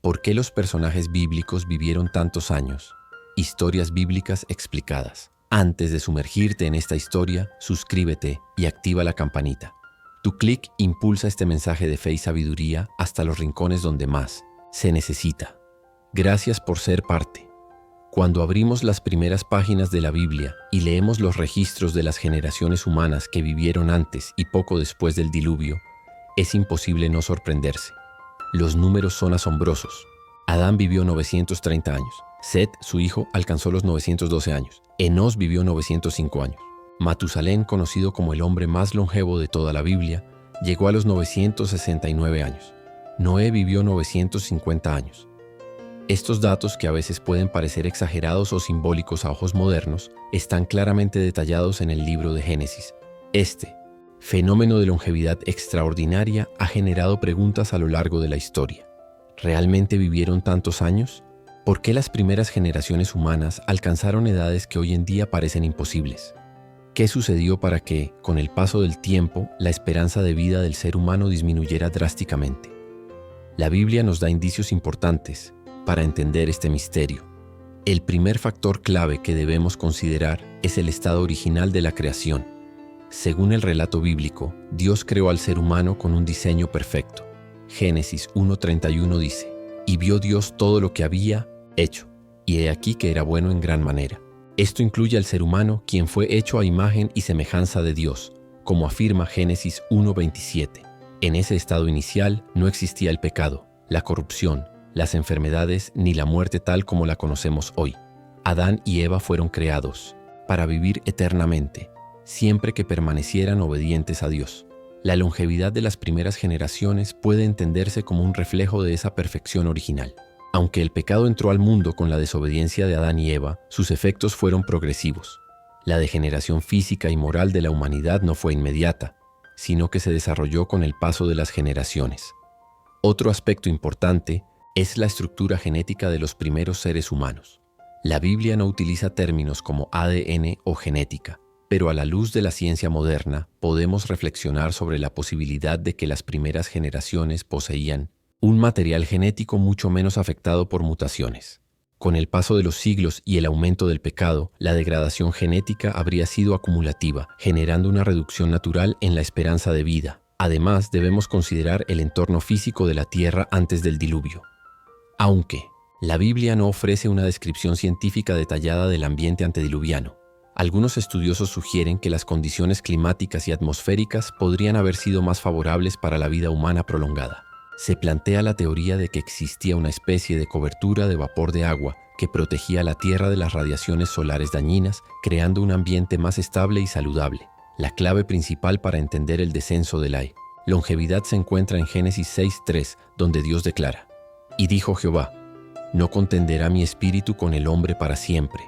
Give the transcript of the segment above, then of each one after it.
¿Por qué los personajes bíblicos vivieron tantos años? Historias bíblicas explicadas. Antes de sumergirte en esta historia, suscríbete y activa la campanita. Tu clic impulsa este mensaje de fe y sabiduría hasta los rincones donde más se necesita. Gracias por ser parte. Cuando abrimos las primeras páginas de la Biblia y leemos los registros de las generaciones humanas que vivieron antes y poco después del diluvio, es imposible no sorprenderse. Los números son asombrosos. Adán vivió 930 años. Set, su hijo, alcanzó los 912 años. Enós vivió 905 años. Matusalén, conocido como el hombre más longevo de toda la Biblia, llegó a los 969 años. Noé vivió 950 años. Estos datos, que a veces pueden parecer exagerados o simbólicos a ojos modernos, están claramente detallados en el libro de Génesis. Este fenómeno de longevidad extraordinaria ha generado preguntas a lo largo de la historia. ¿Realmente vivieron tantos años? ¿Por qué las primeras generaciones humanas alcanzaron edades que hoy en día parecen imposibles? ¿Qué sucedió para que, con el paso del tiempo, la esperanza de vida del ser humano disminuyera drásticamente? La Biblia nos da indicios importantes para entender este misterio. El primer factor clave que debemos considerar es el estado original de la creación. Según el relato bíblico, Dios creó al ser humano con un diseño perfecto. Génesis 1:31 dice: «Y vio Dios todo lo que había hecho, y he aquí que era bueno en gran manera». Esto incluye al ser humano, quien fue hecho a imagen y semejanza de Dios, como afirma Génesis 1:27. En ese estado inicial no existía el pecado, la corrupción, las enfermedades ni la muerte tal como la conocemos hoy. Adán y Eva fueron creados para vivir eternamente, siempre que permanecieran obedientes a Dios. La longevidad de las primeras generaciones puede entenderse como un reflejo de esa perfección original. Aunque el pecado entró al mundo con la desobediencia de Adán y Eva, sus efectos fueron progresivos. La degeneración física y moral de la humanidad no fue inmediata, sino que se desarrolló con el paso de las generaciones. Otro aspecto importante es la estructura genética de los primeros seres humanos. La Biblia no utiliza términos como ADN o genética, pero a la luz de la ciencia moderna podemos reflexionar sobre la posibilidad de que las primeras generaciones poseían un material genético mucho menos afectado por mutaciones. Con el paso de los siglos y el aumento del pecado, la degradación genética habría sido acumulativa, generando una reducción natural en la esperanza de vida. Además, debemos considerar el entorno físico de la Tierra antes del diluvio. Aunque la Biblia no ofrece una descripción científica detallada del ambiente antediluviano, algunos estudiosos sugieren que las condiciones climáticas y atmosféricas podrían haber sido más favorables para la vida humana prolongada. Se plantea la teoría de que existía una especie de cobertura de vapor de agua que protegía la Tierra de las radiaciones solares dañinas, creando un ambiente más estable y saludable. La clave principal para entender el descenso de la longevidad se encuentra en Génesis 6:3, donde Dios declara: «Y dijo Jehová, no contenderá mi espíritu con el hombre para siempre,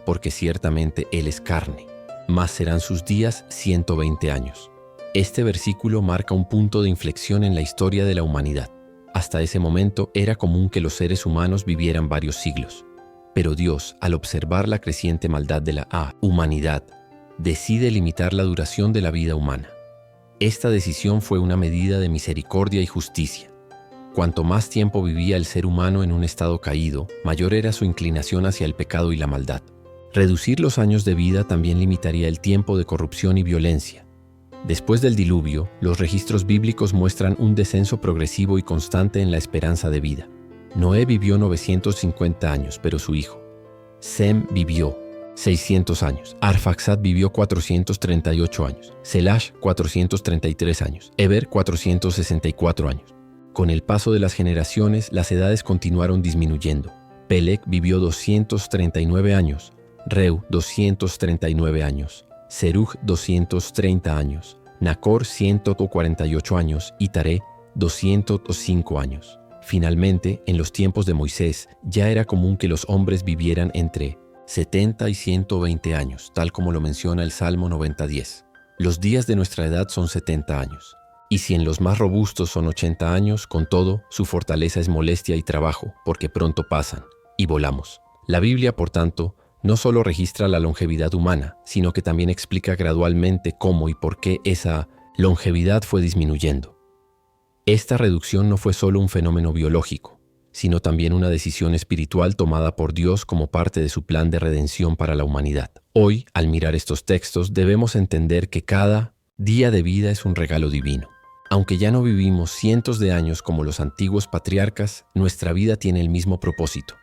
porque ciertamente él es carne, mas serán sus días 120 años». Este versículo marca un punto de inflexión en la historia de la humanidad. Hasta ese momento era común que los seres humanos vivieran varios siglos. Pero Dios, al observar la creciente maldad de la humanidad, decide limitar la duración de la vida humana. Esta decisión fue una medida de misericordia y justicia. Cuanto más tiempo vivía el ser humano en un estado caído, mayor era su inclinación hacia el pecado y la maldad. Reducir los años de vida también limitaría el tiempo de corrupción y violencia. Después del diluvio, los registros bíblicos muestran un descenso progresivo y constante en la esperanza de vida. Noé vivió 950 años, pero su hijo Sem vivió 600 años. Arfaxad vivió 438 años. Selash 433 años. Eber 464 años. Con el paso de las generaciones, las edades continuaron disminuyendo. Peleg vivió 239 años. Reu 239 años. Serug 230 años, Nacor 148 años y Taré 205 años. Finalmente, en los tiempos de Moisés, ya era común que los hombres vivieran entre 70 y 120 años, tal como lo menciona el Salmo 90:10. Los días de nuestra edad son 70 años, y si en los más robustos son 80 años, con todo, su fortaleza es molestia y trabajo, porque pronto pasan, y volamos. La Biblia, por tanto, no solo registra la longevidad humana, sino que también explica gradualmente cómo y por qué esa longevidad fue disminuyendo. Esta reducción no fue solo un fenómeno biológico, sino también una decisión espiritual tomada por Dios como parte de su plan de redención para la humanidad. Hoy, al mirar estos textos, debemos entender que cada día de vida es un regalo divino. Aunque ya no vivimos cientos de años como los antiguos patriarcas, nuestra vida tiene el mismo propósito: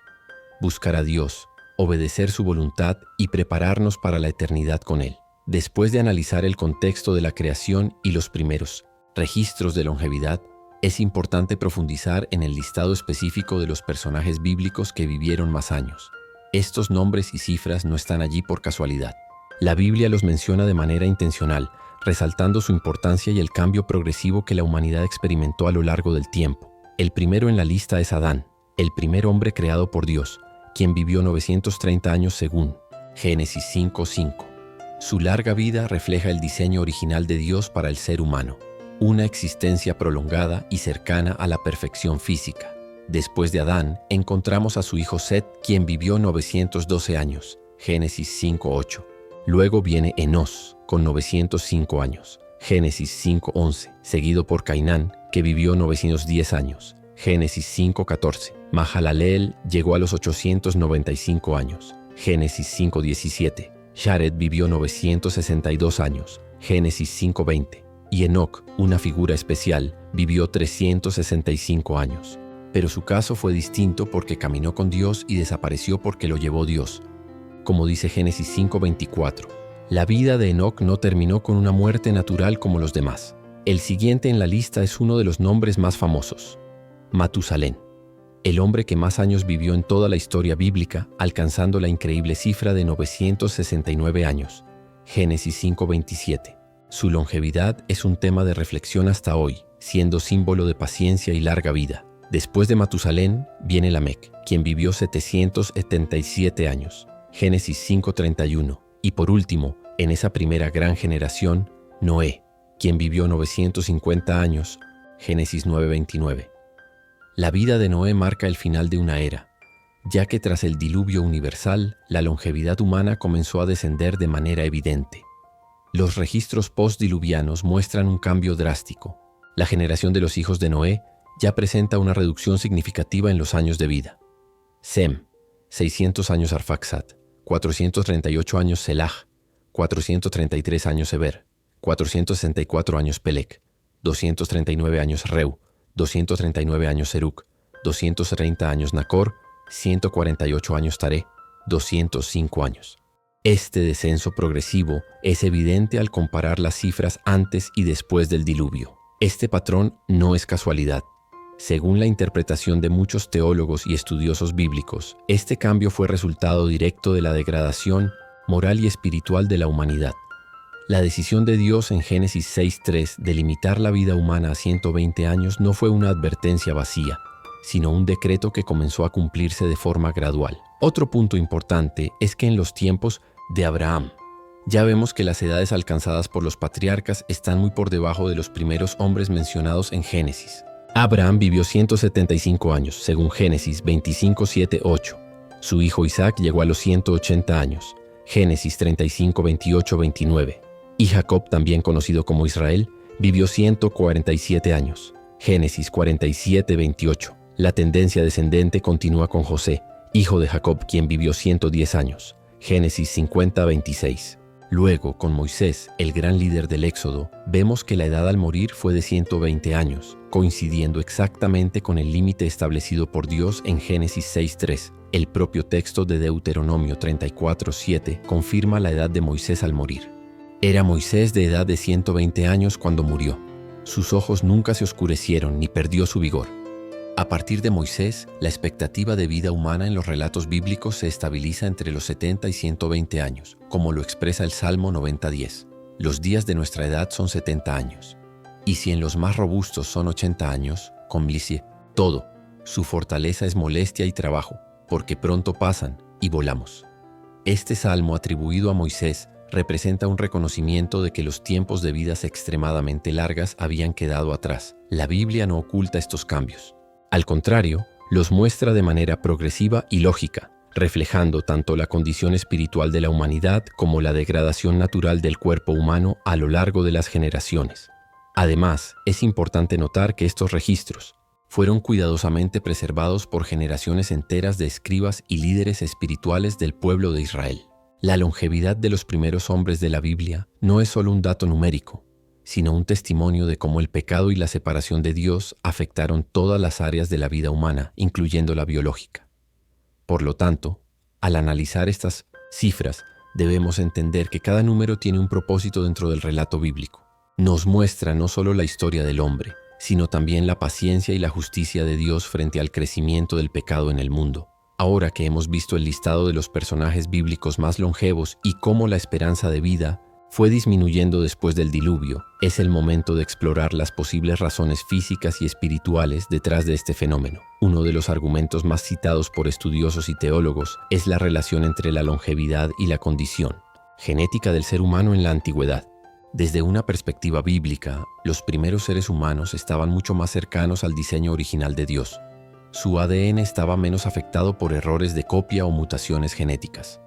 buscar a Dios, obedecer su voluntad y prepararnos para la eternidad con Él. Después de analizar el contexto de la creación y los primeros registros de longevidad, es importante profundizar en el listado específico de los personajes bíblicos que vivieron más años. Estos nombres y cifras no están allí por casualidad. La Biblia los menciona de manera intencional, resaltando su importancia y el cambio progresivo que la humanidad experimentó a lo largo del tiempo. El primero en la lista es Adán, el primer hombre creado por Dios, quien vivió 930 años según Génesis 5:5. Su larga vida refleja el diseño original de Dios para el ser humano, una existencia prolongada y cercana a la perfección física. Después de Adán, encontramos a su hijo Set, quien vivió 912 años, Génesis 5:8. Luego viene Enós, con 905 años, Génesis 5:11, seguido por Cainán, que vivió 910 años, Génesis 5:14. Mahalaleel llegó a los 895 años, Génesis 5:17. Jared vivió 962 años, Génesis 5:20. Y Enoc, una figura especial, vivió 365 años. Pero su caso fue distinto porque caminó con Dios y desapareció porque lo llevó Dios. Como dice Génesis 5:24, la vida de Enoc no terminó con una muerte natural como los demás. El siguiente en la lista es uno de los nombres más famosos: Matusalén, el hombre que más años vivió en toda la historia bíblica, alcanzando la increíble cifra de 969 años, Génesis 5:27. Su longevidad es un tema de reflexión hasta hoy, siendo símbolo de paciencia y larga vida. Después de Matusalén viene Lamec, quien vivió 777 años, Génesis 5:31. Y por último, en esa primera gran generación, Noé, quien vivió 950 años, Génesis 9:29. La vida de Noé marca el final de una era, ya que tras el diluvio universal, la longevidad humana comenzó a descender de manera evidente. Los registros postdiluvianos muestran un cambio drástico. La generación de los hijos de Noé ya presenta una reducción significativa en los años de vida. Sem, 600 años Arfaxad, 438 años Selaj, 433 años Eber, 464 años Pelec, 239 años Reu, 239 años Serug, 230 años Nacor, 148 años Taré, 205 años. Este descenso progresivo es evidente al comparar las cifras antes y después del diluvio. Este patrón no es casualidad. Según la interpretación de muchos teólogos y estudiosos bíblicos, este cambio fue resultado directo de la degradación moral y espiritual de la humanidad. La decisión de Dios en Génesis 6:3 de limitar la vida humana a 120 años no fue una advertencia vacía, sino un decreto que comenzó a cumplirse de forma gradual. Otro punto importante es que en los tiempos de Abraham, ya vemos que las edades alcanzadas por los patriarcas están muy por debajo de los primeros hombres mencionados en Génesis. Abraham vivió 175 años, según Génesis 25:7-8. Su hijo Isaac llegó a los 180 años, Génesis 35:28-29. Y Jacob, también conocido como Israel, vivió 147 años, Génesis 47:28. La tendencia descendente continúa con José, hijo de Jacob, quien vivió 110 años, Génesis 50:26. Luego, con Moisés, el gran líder del Éxodo, vemos que la edad al morir fue de 120 años, coincidiendo exactamente con el límite establecido por Dios en Génesis 6:3. El propio texto de Deuteronomio 34:7 confirma la edad de Moisés al morir. Era Moisés de edad de 120 años cuando murió. Sus ojos nunca se oscurecieron ni perdió su vigor. A partir de Moisés, la expectativa de vida humana en los relatos bíblicos se estabiliza entre los 70 y 120 años, como lo expresa el Salmo 90:10. Los días de nuestra edad son 70 años. Y si en los más robustos son 80 años, complicie todo. Su fortaleza es molestia y trabajo, porque pronto pasan y volamos. Este salmo atribuido a Moisés representa un reconocimiento de que los tiempos de vidas extremadamente largas habían quedado atrás. La Biblia no oculta estos cambios. Al contrario, los muestra de manera progresiva y lógica, reflejando tanto la condición espiritual de la humanidad como la degradación natural del cuerpo humano a lo largo de las generaciones. Además, es importante notar que estos registros fueron cuidadosamente preservados por generaciones enteras de escribas y líderes espirituales del pueblo de Israel. La longevidad de los primeros hombres de la Biblia no es solo un dato numérico, sino un testimonio de cómo el pecado y la separación de Dios afectaron todas las áreas de la vida humana, incluyendo la biológica. Por lo tanto, al analizar estas cifras, debemos entender que cada número tiene un propósito dentro del relato bíblico. Nos muestra no solo la historia del hombre, sino también la paciencia y la justicia de Dios frente al crecimiento del pecado en el mundo. Ahora que hemos visto el listado de los personajes bíblicos más longevos y cómo la esperanza de vida fue disminuyendo después del diluvio, es el momento de explorar las posibles razones físicas y espirituales detrás de este fenómeno. Uno de los argumentos más citados por estudiosos y teólogos es la relación entre la longevidad y la condición genética del ser humano en la antigüedad. Desde una perspectiva bíblica, los primeros seres humanos estaban mucho más cercanos al diseño original de Dios. Su ADN estaba menos afectado por errores de copia o mutaciones genéticas.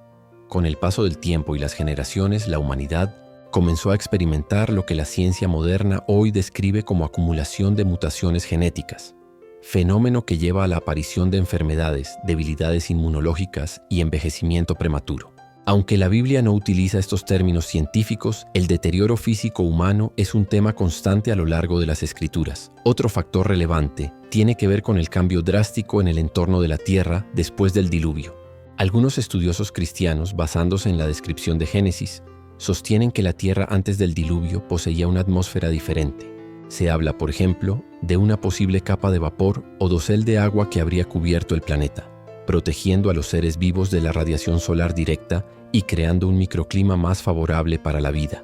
Con el paso del tiempo y las generaciones, la humanidad comenzó a experimentar lo que la ciencia moderna hoy describe como acumulación de mutaciones genéticas, fenómeno que lleva a la aparición de enfermedades, debilidades inmunológicas y envejecimiento prematuro. Aunque la Biblia no utiliza estos términos científicos, el deterioro físico humano es un tema constante a lo largo de las Escrituras. Otro factor relevante tiene que ver con el cambio drástico en el entorno de la Tierra después del diluvio. Algunos estudiosos cristianos, basándose en la descripción de Génesis, sostienen que la Tierra antes del diluvio poseía una atmósfera diferente. Se habla, por ejemplo, de una posible capa de vapor o dosel de agua que habría cubierto el planeta, protegiendo a los seres vivos de la radiación solar directa y creando un microclima más favorable para la vida.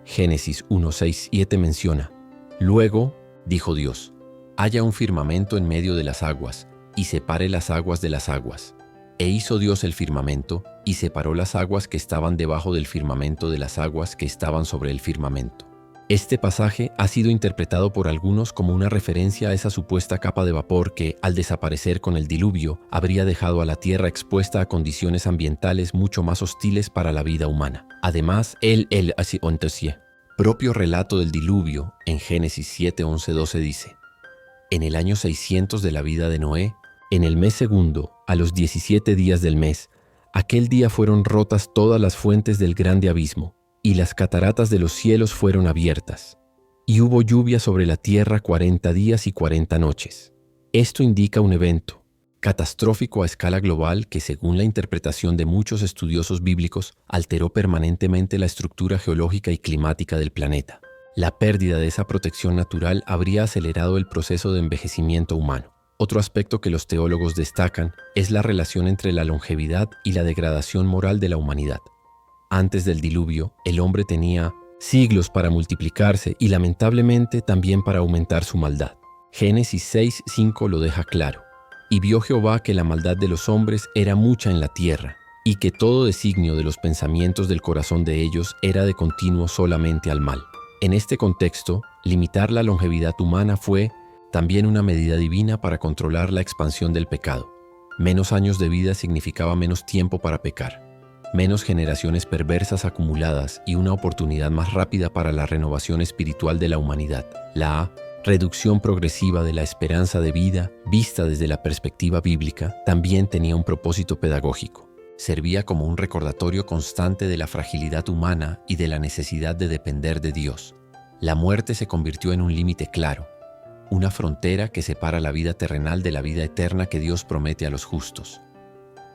Génesis 1:6-7 menciona: «Luego, dijo Dios, haya un firmamento en medio de las aguas, y separe las aguas de las aguas. E hizo Dios el firmamento, y separó las aguas que estaban debajo del firmamento de las aguas que estaban sobre el firmamento». Este pasaje ha sido interpretado por algunos como una referencia a esa supuesta capa de vapor que, al desaparecer con el diluvio, habría dejado a la Tierra expuesta a condiciones ambientales mucho más hostiles para la vida humana. Además, el propio relato del diluvio, en Génesis 7:11-12 dice: «En el año 600 de la vida de Noé, en el mes segundo, a los 17 días del mes, aquel día fueron rotas todas las fuentes del grande abismo, y las cataratas de los cielos fueron abiertas, y hubo lluvia sobre la tierra 40 días y 40 noches. Esto indica un evento catastrófico a escala global que, según la interpretación de muchos estudiosos bíblicos, alteró permanentemente la estructura geológica y climática del planeta. La pérdida de esa protección natural habría acelerado el proceso de envejecimiento humano. Otro aspecto que los teólogos destacan es la relación entre la longevidad y la degradación moral de la humanidad. Antes del diluvio, el hombre tenía siglos para multiplicarse y lamentablemente también para aumentar su maldad. Génesis 6:5 lo deja claro. «Y vio Jehová que la maldad de los hombres era mucha en la tierra, y que todo designio de los pensamientos del corazón de ellos era de continuo solamente al mal». En este contexto, limitar la longevidad humana fue también una medida divina para controlar la expansión del pecado. Menos años de vida significaba menos tiempo para pecar, menos generaciones perversas acumuladas y una oportunidad más rápida para la renovación espiritual de la humanidad. La reducción progresiva de la esperanza de vida, vista desde la perspectiva bíblica, también tenía un propósito pedagógico. Servía como un recordatorio constante de la fragilidad humana y de la necesidad de depender de Dios. La muerte se convirtió en un límite claro, una frontera que separa la vida terrenal de la vida eterna que Dios promete a los justos.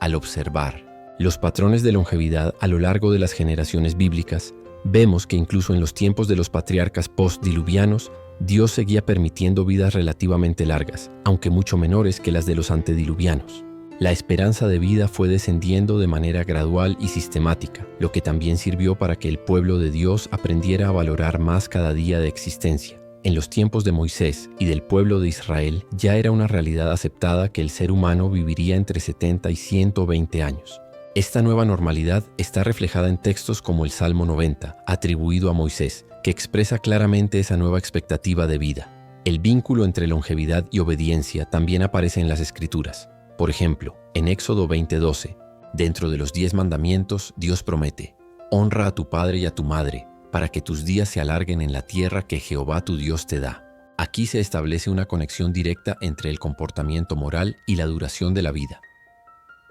Al observar los patrones de longevidad a lo largo de las generaciones bíblicas, vemos que incluso en los tiempos de los patriarcas post-diluvianos, Dios seguía permitiendo vidas relativamente largas, aunque mucho menores que las de los antediluvianos. La esperanza de vida fue descendiendo de manera gradual y sistemática, lo que también sirvió para que el pueblo de Dios aprendiera a valorar más cada día de existencia. En los tiempos de Moisés y del pueblo de Israel ya era una realidad aceptada que el ser humano viviría entre 70 y 120 años. Esta nueva normalidad está reflejada en textos como el Salmo 90, atribuido a Moisés, que expresa claramente esa nueva expectativa de vida. El vínculo entre longevidad y obediencia también aparece en las Escrituras. Por ejemplo, en Éxodo 20:12, dentro de los 10 mandamientos, Dios promete: «Honra a tu padre y a tu madre, para que tus días se alarguen en la tierra que Jehová tu Dios te da». Aquí se establece una conexión directa entre el comportamiento moral y la duración de la vida.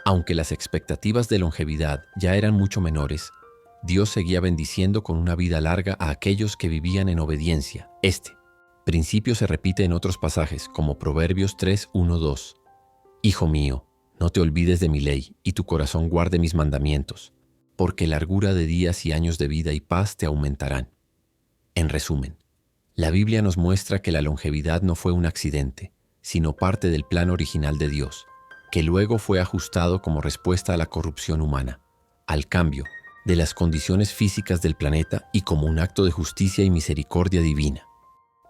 Aunque las expectativas de longevidad ya eran mucho menores, Dios seguía bendiciendo con una vida larga a aquellos que vivían en obediencia. Este principio se repite en otros pasajes, como Proverbios 3, 1, 2. Hijo mío, no te olvides de mi ley, y tu corazón guarde mis mandamientos, porque largura de días y años de vida y paz te aumentarán. En resumen, la Biblia nos muestra que la longevidad no fue un accidente, sino parte del plan original de Dios, que luego fue ajustado como respuesta a la corrupción humana, al cambio de las condiciones físicas del planeta y como un acto de justicia y misericordia divina.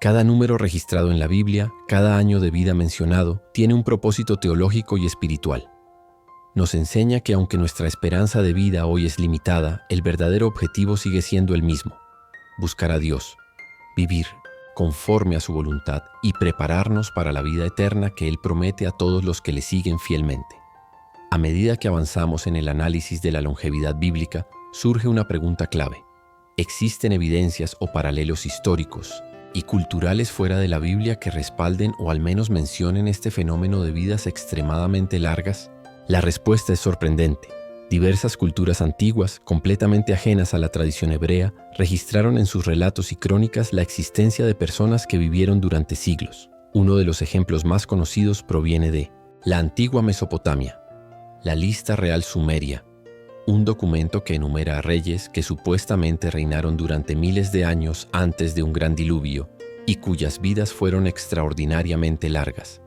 Cada número registrado en la Biblia, cada año de vida mencionado, tiene un propósito teológico y espiritual. Nos enseña que aunque nuestra esperanza de vida hoy es limitada, el verdadero objetivo sigue siendo el mismo: buscar a Dios, vivir conforme a su voluntad y prepararnos para la vida eterna que Él promete a todos los que le siguen fielmente. A medida que avanzamos en el análisis de la longevidad bíblica, surge una pregunta clave. ¿Existen evidencias o paralelos históricos y culturales fuera de la Biblia que respalden o al menos mencionen este fenómeno de vidas extremadamente largas? La respuesta es sorprendente. Diversas culturas antiguas, completamente ajenas a la tradición hebrea, registraron en sus relatos y crónicas la existencia de personas que vivieron durante siglos. Uno de los ejemplos más conocidos proviene de la antigua Mesopotamia, la Lista Real Sumeria, un documento que enumera a reyes que supuestamente reinaron durante miles de años antes de un gran diluvio y cuyas vidas fueron extraordinariamente largas.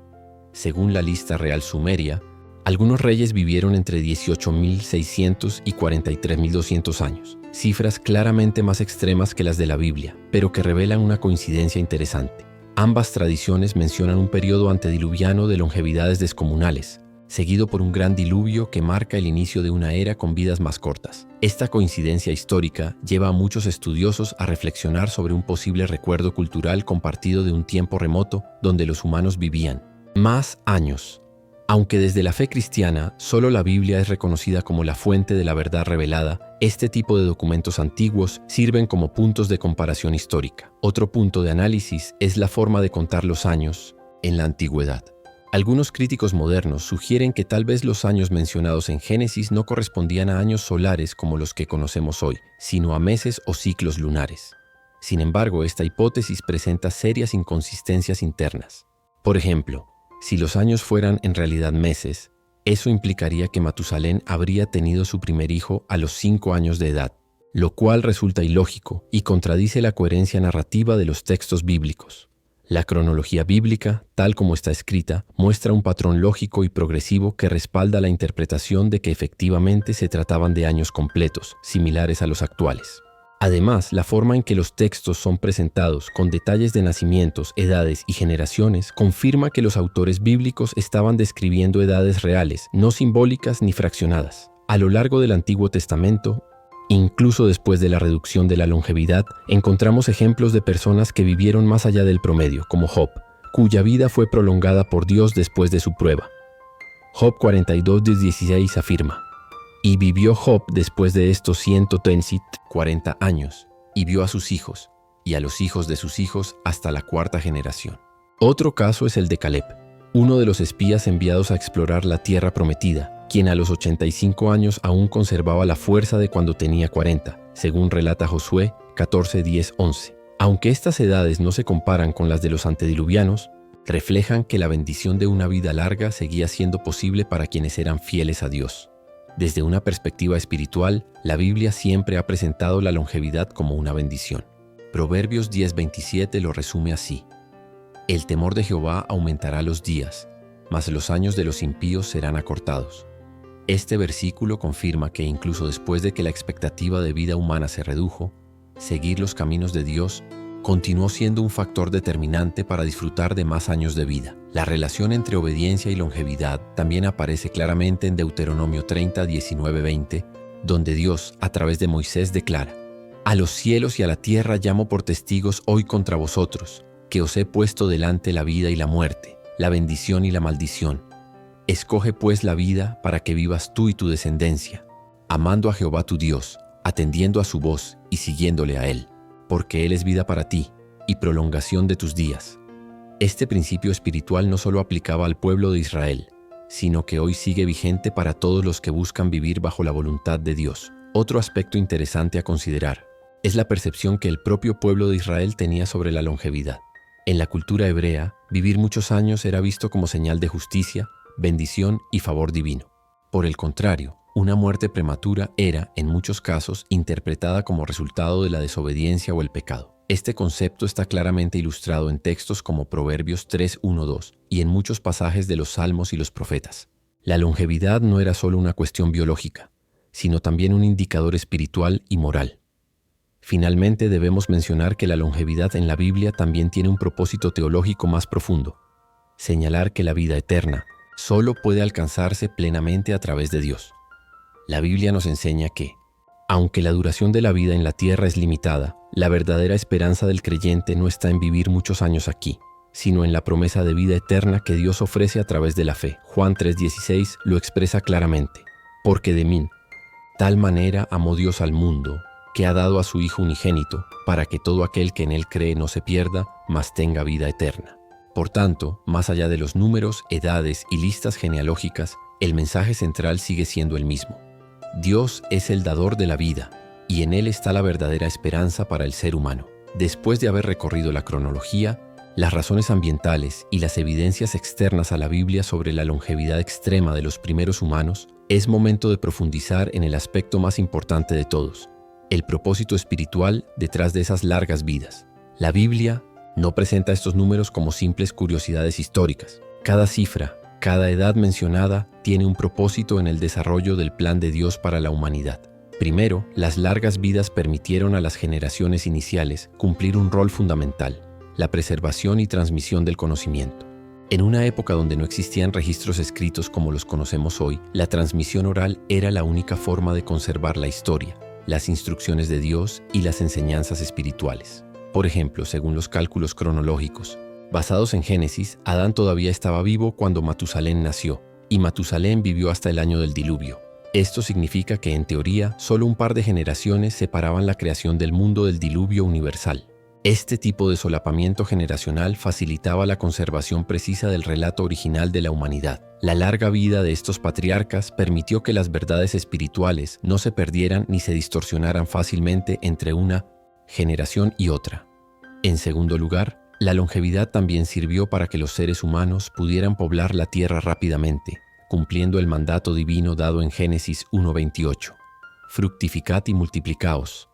Según la Lista Real Sumeria, algunos reyes vivieron entre 18.600 y 43.200 años, cifras claramente más extremas que las de la Biblia, pero que revelan una coincidencia interesante. Ambas tradiciones mencionan un periodo antediluviano de longevidades descomunales, seguido por un gran diluvio que marca el inicio de una era con vidas más cortas. Esta coincidencia histórica lleva a muchos estudiosos a reflexionar sobre un posible recuerdo cultural compartido de un tiempo remoto donde los humanos vivían más años. Aunque desde la fe cristiana solo la Biblia es reconocida como la fuente de la verdad revelada, este tipo de documentos antiguos sirven como puntos de comparación histórica. Otro punto de análisis es la forma de contar los años en la antigüedad. Algunos críticos modernos sugieren que tal vez los años mencionados en Génesis no correspondían a años solares como los que conocemos hoy, sino a meses o ciclos lunares. Sin embargo, esta hipótesis presenta serias inconsistencias internas. Por ejemplo, si los años fueran en realidad meses, eso implicaría que Matusalén habría tenido su primer hijo a los 5 años de edad, lo cual resulta ilógico y contradice la coherencia narrativa de los textos bíblicos. La cronología bíblica, tal como está escrita, muestra un patrón lógico y progresivo que respalda la interpretación de que efectivamente se trataban de años completos, similares a los actuales. Además, la forma en que los textos son presentados, con detalles de nacimientos, edades y generaciones, confirma que los autores bíblicos estaban describiendo edades reales, no simbólicas ni fraccionadas. A lo largo del Antiguo Testamento, incluso después de la reducción de la longevidad, encontramos ejemplos de personas que vivieron más allá del promedio, como Job, cuya vida fue prolongada por Dios después de su prueba. Job 42:16 afirma: y vivió Job después de estos 140 años, y vio a sus hijos, y a los hijos de sus hijos hasta la 4ª generación. Otro caso es el de Caleb, uno de los espías enviados a explorar la tierra prometida, quien a los 85 años aún conservaba la fuerza de cuando tenía 40, según relata Josué 14:10-11. Aunque estas edades no se comparan con las de los antediluvianos, reflejan que la bendición de una vida larga seguía siendo posible para quienes eran fieles a Dios. Desde una perspectiva espiritual, la Biblia siempre ha presentado la longevidad como una bendición. Proverbios 10:27 lo resume así: el temor de Jehová aumentará los días, mas los años de los impíos serán acortados. Este versículo confirma que incluso después de que la expectativa de vida humana se redujo, seguir los caminos de Dios continuó siendo un factor determinante para disfrutar de más años de vida. La relación entre obediencia y longevidad también aparece claramente en Deuteronomio 30:19-20, donde Dios, a través de Moisés, declara: a los cielos y a la tierra llamo por testigos hoy contra vosotros, que os he puesto delante la vida y la muerte, la bendición y la maldición. Escoge pues la vida para que vivas tú y tu descendencia, amando a Jehová tu Dios, atendiendo a su voz y siguiéndole a Él, porque Él es vida para ti y prolongación de tus días, Este principio espiritual no solo aplicaba al pueblo de Israel, sino que hoy sigue vigente para todos los que buscan vivir bajo la voluntad de Dios. Otro aspecto interesante a considerar es la percepción que el propio pueblo de Israel tenía sobre la longevidad. En la cultura hebrea, vivir muchos años era visto como señal de justicia, bendición y favor divino. Por el contrario, una muerte prematura era, en muchos casos, interpretada como resultado de la desobediencia o el pecado. Este concepto está claramente ilustrado en textos como Proverbios 3:1-2 y en muchos pasajes de los Salmos y los Profetas. La longevidad no era solo una cuestión biológica, sino también un indicador espiritual y moral. Finalmente, debemos mencionar que la longevidad en la Biblia también tiene un propósito teológico más profundo: señalar que la vida eterna solo puede alcanzarse plenamente a través de Dios. La Biblia nos enseña que, aunque la duración de la vida en la tierra es limitada, la verdadera esperanza del creyente no está en vivir muchos años aquí, sino en la promesa de vida eterna que Dios ofrece a través de la fe. Juan 3:16 lo expresa claramente: porque de mí, tal manera amó Dios al mundo, que ha dado a su Hijo unigénito, para que todo aquel que en él cree no se pierda, mas tenga vida eterna. Por tanto, más allá de los números, edades y listas genealógicas, el mensaje central sigue siendo el mismo. Dios es el dador de la vida, y en Él está la verdadera esperanza para el ser humano. Después de haber recorrido la cronología, las razones ambientales y las evidencias externas a la Biblia sobre la longevidad extrema de los primeros humanos, es momento de profundizar en el aspecto más importante de todos: el propósito espiritual detrás de esas largas vidas. La Biblia no presenta estos números como simples curiosidades históricas. Cada cifra, cada edad mencionada tiene un propósito en el desarrollo del plan de Dios para la humanidad. Primero, las largas vidas permitieron a las generaciones iniciales cumplir un rol fundamental: la preservación y transmisión del conocimiento. En una época donde no existían registros escritos como los conocemos hoy, la transmisión oral era la única forma de conservar la historia, las instrucciones de Dios y las enseñanzas espirituales. Por ejemplo, según los cálculos cronológicos, basados en Génesis, Adán todavía estaba vivo cuando Matusalén nació, y Matusalén vivió hasta el año del diluvio. Esto significa que, en teoría, solo un par de generaciones separaban la creación del mundo del diluvio universal. Este tipo de solapamiento generacional facilitaba la conservación precisa del relato original de la humanidad. La larga vida de estos patriarcas permitió que las verdades espirituales no se perdieran ni se distorsionaran fácilmente entre una generación y otra. En segundo lugar, la longevidad también sirvió para que los seres humanos pudieran poblar la tierra rápidamente, cumpliendo el mandato divino dado en Génesis 1:28. Fructificad y multiplicaos,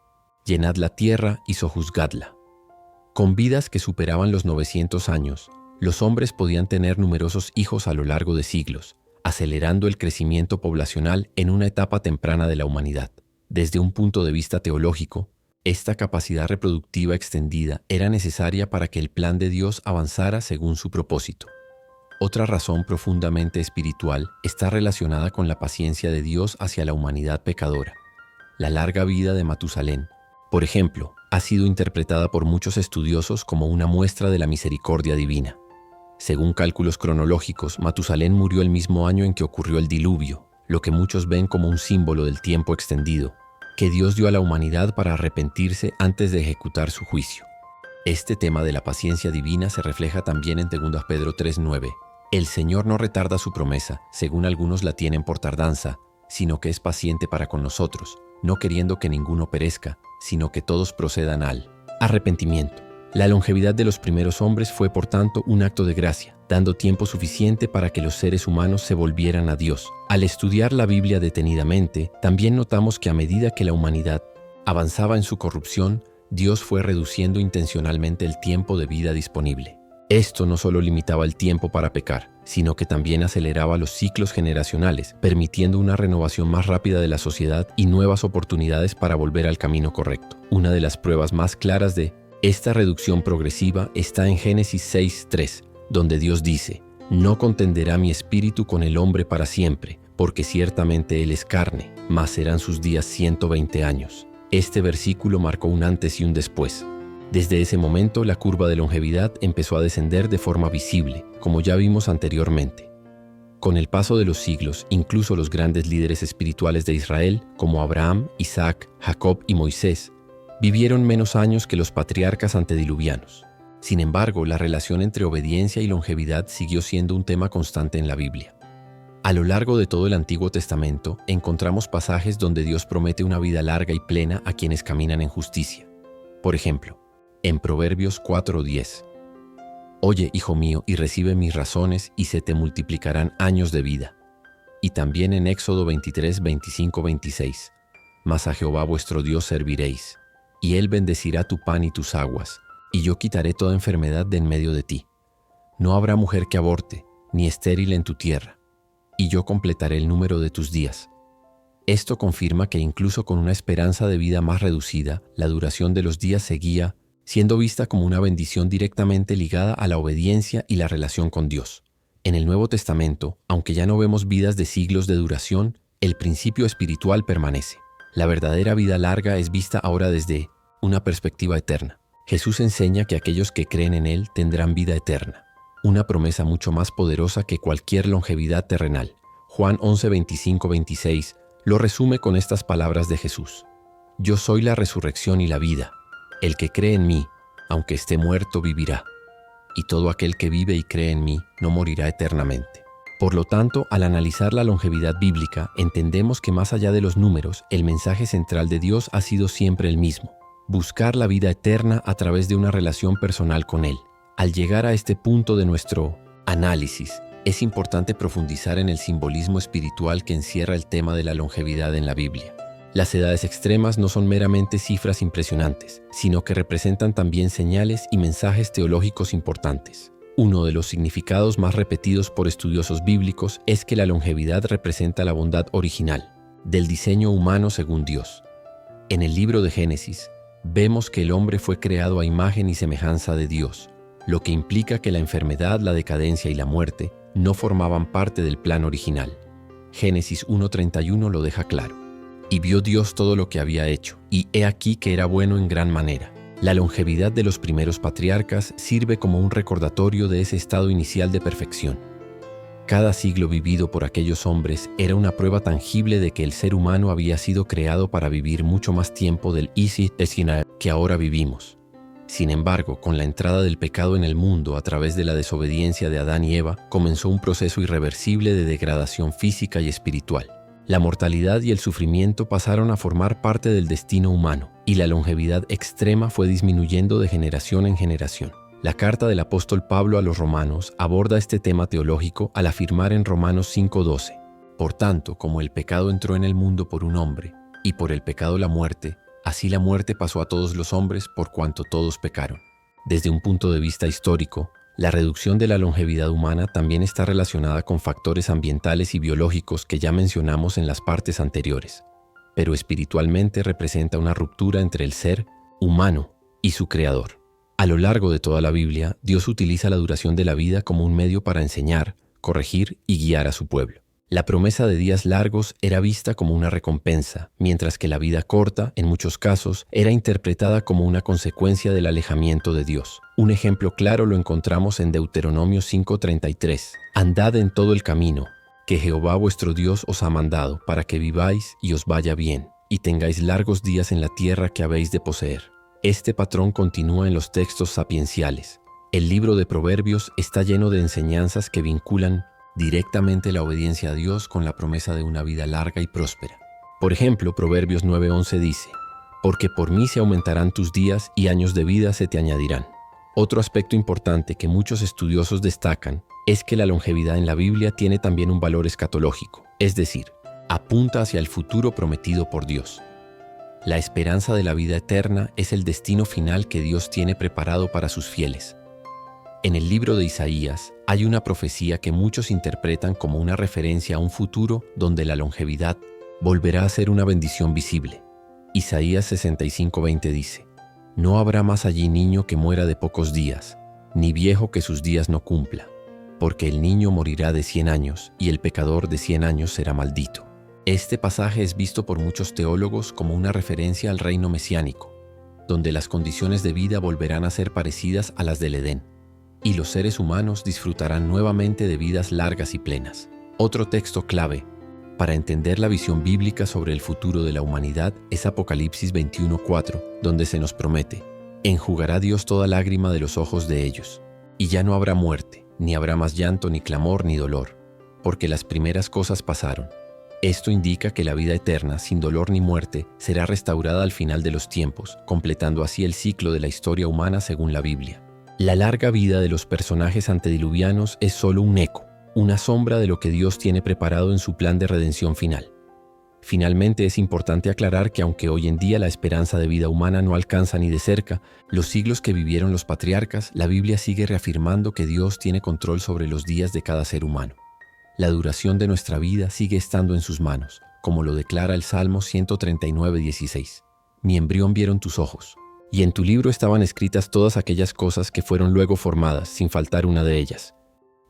llenad la tierra y sojuzgadla. Con vidas que superaban los 900 años, los hombres podían tener numerosos hijos a lo largo de siglos, acelerando el crecimiento poblacional en una etapa temprana de la humanidad. Desde un punto de vista teológico, esta capacidad reproductiva extendida era necesaria para que el plan de Dios avanzara según su propósito. Otra razón profundamente espiritual está relacionada con la paciencia de Dios hacia la humanidad pecadora. La larga vida de Matusalén, por ejemplo, ha sido interpretada por muchos estudiosos como una muestra de la misericordia divina. Según cálculos cronológicos, Matusalén murió el mismo año en que ocurrió el diluvio, lo que muchos ven como un símbolo del tiempo extendido que Dios dio a la humanidad para arrepentirse antes de ejecutar su juicio. Este tema de la paciencia divina se refleja también en 2 Pedro 3:9. El Señor no retarda su promesa, según algunos la tienen por tardanza, sino que es paciente para con nosotros, no queriendo que ninguno perezca, sino que todos procedan al arrepentimiento. La longevidad de los primeros hombres fue, por tanto, un acto de gracia, dando tiempo suficiente para que los seres humanos se volvieran a Dios. Al estudiar la Biblia detenidamente, también notamos que a medida que la humanidad avanzaba en su corrupción, Dios fue reduciendo intencionalmente el tiempo de vida disponible. Esto no solo limitaba el tiempo para pecar, sino que también aceleraba los ciclos generacionales, permitiendo una renovación más rápida de la sociedad y nuevas oportunidades para volver al camino correcto. Una de las pruebas más claras de esta reducción progresiva está en Génesis 6:3, donde Dios dice: «No contenderá mi espíritu con el hombre para siempre, porque ciertamente él es carne, mas serán sus días 120 años». Este versículo marcó un antes y un después. Desde ese momento, la curva de longevidad empezó a descender de forma visible, como ya vimos anteriormente. Con el paso de los siglos, incluso los grandes líderes espirituales de Israel, como Abraham, Isaac, Jacob y Moisés, vivieron menos años que los patriarcas antediluvianos. Sin embargo, la relación entre obediencia y longevidad siguió siendo un tema constante en la Biblia. A lo largo de todo el Antiguo Testamento, encontramos pasajes donde Dios promete una vida larga y plena a quienes caminan en justicia. Por ejemplo, en Proverbios 4:10. Oye, hijo mío, y recibe mis razones, y se te multiplicarán años de vida. Y también en Éxodo 23, 25, 26. Mas a Jehová vuestro Dios serviréis, y Él bendecirá tu pan y tus aguas, y yo quitaré toda enfermedad de en medio de ti. No habrá mujer que aborte, ni estéril en tu tierra, y yo completaré el número de tus días. Esto confirma que incluso con una esperanza de vida más reducida, la duración de los días seguía siendo vista como una bendición directamente ligada a la obediencia y la relación con Dios. En el Nuevo Testamento, aunque ya no vemos vidas de siglos de duración, el principio espiritual permanece. La verdadera vida larga es vista ahora desde una perspectiva eterna. Jesús enseña que aquellos que creen en Él tendrán vida eterna, una promesa mucho más poderosa que cualquier longevidad terrenal. Juan 11, 25, 26 lo resume con estas palabras de Jesús: Yo soy la resurrección y la vida. El que cree en mí, aunque esté muerto, vivirá. Y todo aquel que vive y cree en mí no morirá eternamente. Por lo tanto, al analizar la longevidad bíblica, entendemos que más allá de los números, el mensaje central de Dios ha sido siempre el mismo: buscar la vida eterna a través de una relación personal con Él. Al llegar a este punto de nuestro análisis, es importante profundizar en el simbolismo espiritual que encierra el tema de la longevidad en la Biblia. Las edades extremas no son meramente cifras impresionantes, sino que representan también señales y mensajes teológicos importantes. Uno de los significados más repetidos por estudiosos bíblicos es que la longevidad representa la bondad original, del diseño humano según Dios. En el libro de Génesis, vemos que el hombre fue creado a imagen y semejanza de Dios, lo que implica que la enfermedad, la decadencia y la muerte no formaban parte del plan original. Génesis 1:31 lo deja claro. Y vio Dios todo lo que había hecho, y he aquí que era bueno en gran manera. La longevidad de los primeros patriarcas sirve como un recordatorio de ese estado inicial de perfección. Cada siglo vivido por aquellos hombres era una prueba tangible de que el ser humano había sido creado para vivir mucho más tiempo del que ahora vivimos. Sin embargo, con la entrada del pecado en el mundo a través de la desobediencia de Adán y Eva, comenzó un proceso irreversible de degradación física y espiritual. La mortalidad y el sufrimiento pasaron a formar parte del destino humano, y la longevidad extrema fue disminuyendo de generación en generación. La carta del apóstol Pablo a los romanos aborda este tema teológico al afirmar en Romanos 5:12: Por tanto, como el pecado entró en el mundo por un hombre, y por el pecado la muerte, así la muerte pasó a todos los hombres por cuanto todos pecaron. Desde un punto de vista histórico, la reducción de la longevidad humana también está relacionada con factores ambientales y biológicos que ya mencionamos en las partes anteriores, pero espiritualmente representa una ruptura entre el ser humano y su creador. A lo largo de toda la Biblia, Dios utiliza la duración de la vida como un medio para enseñar, corregir y guiar a su pueblo. La promesa de días largos era vista como una recompensa, mientras que la vida corta, en muchos casos, era interpretada como una consecuencia del alejamiento de Dios. Un ejemplo claro lo encontramos en Deuteronomio 5:33. Andad en todo el camino que Jehová vuestro Dios os ha mandado, para que viváis y os vaya bien, y tengáis largos días en la tierra que habéis de poseer. Este patrón continúa en los textos sapienciales. El libro de Proverbios está lleno de enseñanzas que vinculan directamente la obediencia a Dios con la promesa de una vida larga y próspera. Por ejemplo, Proverbios 9:11 dice: Porque por mí se aumentarán tus días y años de vida se te añadirán. Otro aspecto importante que muchos estudiosos destacan es que la longevidad en la Biblia tiene también un valor escatológico, es decir, apunta hacia el futuro prometido por Dios. La esperanza de la vida eterna es el destino final que Dios tiene preparado para sus fieles. En el libro de Isaías hay una profecía que muchos interpretan como una referencia a un futuro donde la longevidad volverá a ser una bendición visible. Isaías 65:20 dice: No habrá más allí niño que muera de pocos días, ni viejo que sus días no cumpla, porque el niño morirá de 100 años y el pecador de 100 años será maldito. Este pasaje es visto por muchos teólogos como una referencia al reino mesiánico, donde las condiciones de vida volverán a ser parecidas a las del Edén, y los seres humanos disfrutarán nuevamente de vidas largas y plenas. Otro texto clave para entender la visión bíblica sobre el futuro de la humanidad es Apocalipsis 21:4, donde se nos promete: Enjugará Dios toda lágrima de los ojos de ellos, y ya no habrá muerte, ni habrá más llanto, ni clamor, ni dolor, porque las primeras cosas pasaron. Esto indica que la vida eterna, sin dolor ni muerte, será restaurada al final de los tiempos, completando así el ciclo de la historia humana según la Biblia. La larga vida de los personajes antediluvianos es solo un eco, una sombra de lo que Dios tiene preparado en su plan de redención final. Finalmente, es importante aclarar que aunque hoy en día la esperanza de vida humana no alcanza ni de cerca los siglos que vivieron los patriarcas, la Biblia sigue reafirmando que Dios tiene control sobre los días de cada ser humano. La duración de nuestra vida sigue estando en sus manos, como lo declara el Salmo 139:16. Mi embrión vieron tus ojos, y en tu libro estaban escritas todas aquellas cosas que fueron luego formadas, sin faltar una de ellas.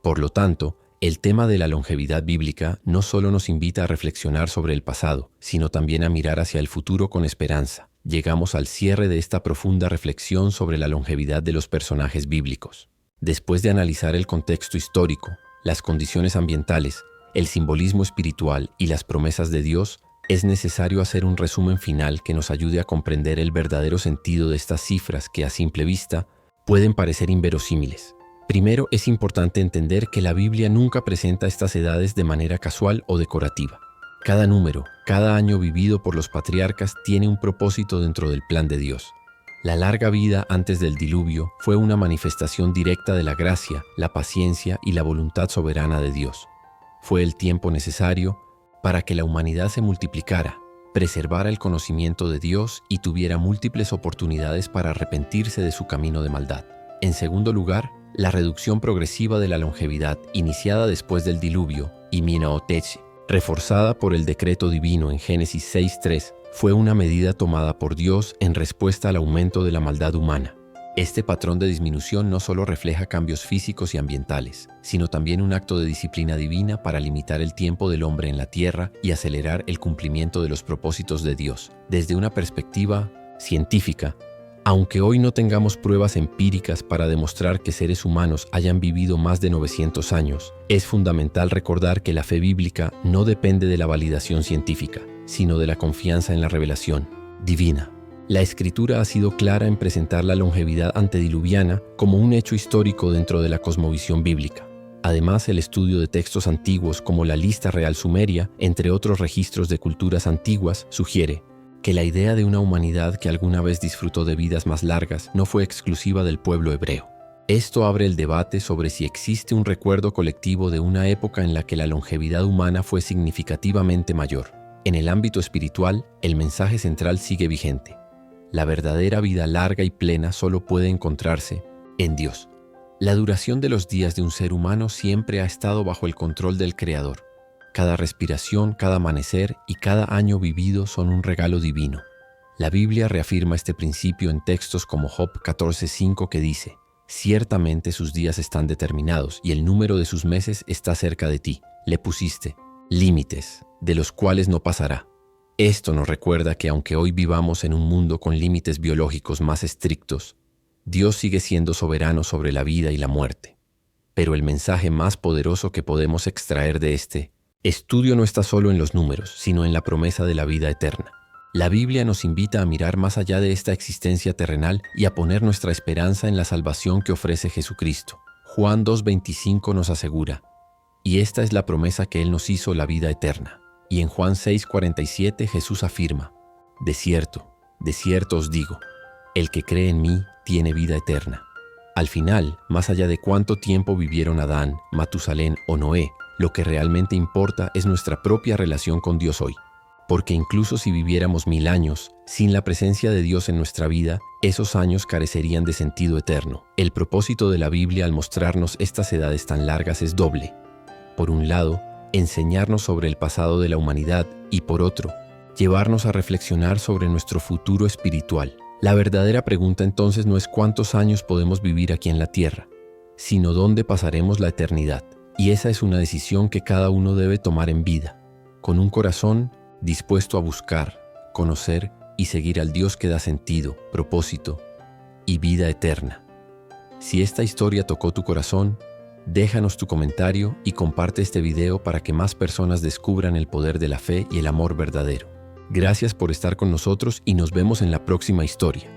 Por lo tanto, el tema de la longevidad bíblica no solo nos invita a reflexionar sobre el pasado, sino también a mirar hacia el futuro con esperanza. Llegamos al cierre de esta profunda reflexión sobre la longevidad de los personajes bíblicos. Después de analizar el contexto histórico, las condiciones ambientales, el simbolismo espiritual y las promesas de Dios, es necesario hacer un resumen final que nos ayude a comprender el verdadero sentido de estas cifras que a simple vista pueden parecer inverosímiles. Primero, es importante entender que la Biblia nunca presenta estas edades de manera casual o decorativa. Cada número, cada año vivido por los patriarcas tiene un propósito dentro del plan de Dios. La larga vida antes del diluvio fue una manifestación directa de la gracia, la paciencia y la voluntad soberana de Dios. Fue el tiempo necesario para que la humanidad se multiplicara, preservara el conocimiento de Dios y tuviera múltiples oportunidades para arrepentirse de su camino de maldad. En segundo lugar, la reducción progresiva de la longevidad iniciada después del diluvio, y Minaoteche, reforzada por el decreto divino en Génesis 6:3, fue una medida tomada por Dios en respuesta al aumento de la maldad humana. Este patrón de disminución no solo refleja cambios físicos y ambientales, sino también un acto de disciplina divina para limitar el tiempo del hombre en la tierra y acelerar el cumplimiento de los propósitos de Dios. Desde una perspectiva científica, aunque hoy no tengamos pruebas empíricas para demostrar que seres humanos hayan vivido más de 900 años, es fundamental recordar que la fe bíblica no depende de la validación científica, sino de la confianza en la revelación divina. La Escritura ha sido clara en presentar la longevidad antediluviana como un hecho histórico dentro de la cosmovisión bíblica. Además, el estudio de textos antiguos como la Lista Real Sumeria, entre otros registros de culturas antiguas, sugiere que la idea de una humanidad que alguna vez disfrutó de vidas más largas no fue exclusiva del pueblo hebreo. Esto abre el debate sobre si existe un recuerdo colectivo de una época en la que la longevidad humana fue significativamente mayor. En el ámbito espiritual, el mensaje central sigue vigente. La verdadera vida larga y plena solo puede encontrarse en Dios. La duración de los días de un ser humano siempre ha estado bajo el control del Creador. Cada respiración, cada amanecer y cada año vivido son un regalo divino. La Biblia reafirma este principio en textos como Job 14:5 que dice: «Ciertamente sus días están determinados y el número de sus meses está cerca de ti. Le pusiste límites, de los cuales no pasará». Esto nos recuerda que aunque hoy vivamos en un mundo con límites biológicos más estrictos, Dios sigue siendo soberano sobre la vida y la muerte. Pero el mensaje más poderoso que podemos extraer de este estudio no está solo en los números, sino en la promesa de la vida eterna. La Biblia nos invita a mirar más allá de esta existencia terrenal y a poner nuestra esperanza en la salvación que ofrece Jesucristo. Juan 2:25 nos asegura: «Y esta es la promesa que Él nos hizo, la vida eterna». Y en Juan 6:47 Jesús afirma: de cierto os digo, el que cree en mí tiene vida eterna». Al final, más allá de cuánto tiempo vivieron Adán, Matusalén o Noé, lo que realmente importa es nuestra propia relación con Dios hoy. Porque incluso si viviéramos 1000 años, sin la presencia de Dios en nuestra vida, esos años carecerían de sentido eterno. El propósito de la Biblia al mostrarnos estas edades tan largas es doble. Por un lado, enseñarnos sobre el pasado de la humanidad y, por otro, llevarnos a reflexionar sobre nuestro futuro espiritual. La verdadera pregunta entonces no es cuántos años podemos vivir aquí en la tierra, sino dónde pasaremos la eternidad. Y esa es una decisión que cada uno debe tomar en vida, con un corazón dispuesto a buscar, conocer y seguir al Dios que da sentido, propósito y vida eterna. Si esta historia tocó tu corazón, déjanos tu comentario y comparte este video para que más personas descubran el poder de la fe y el amor verdadero. Gracias por estar con nosotros y nos vemos en la próxima historia.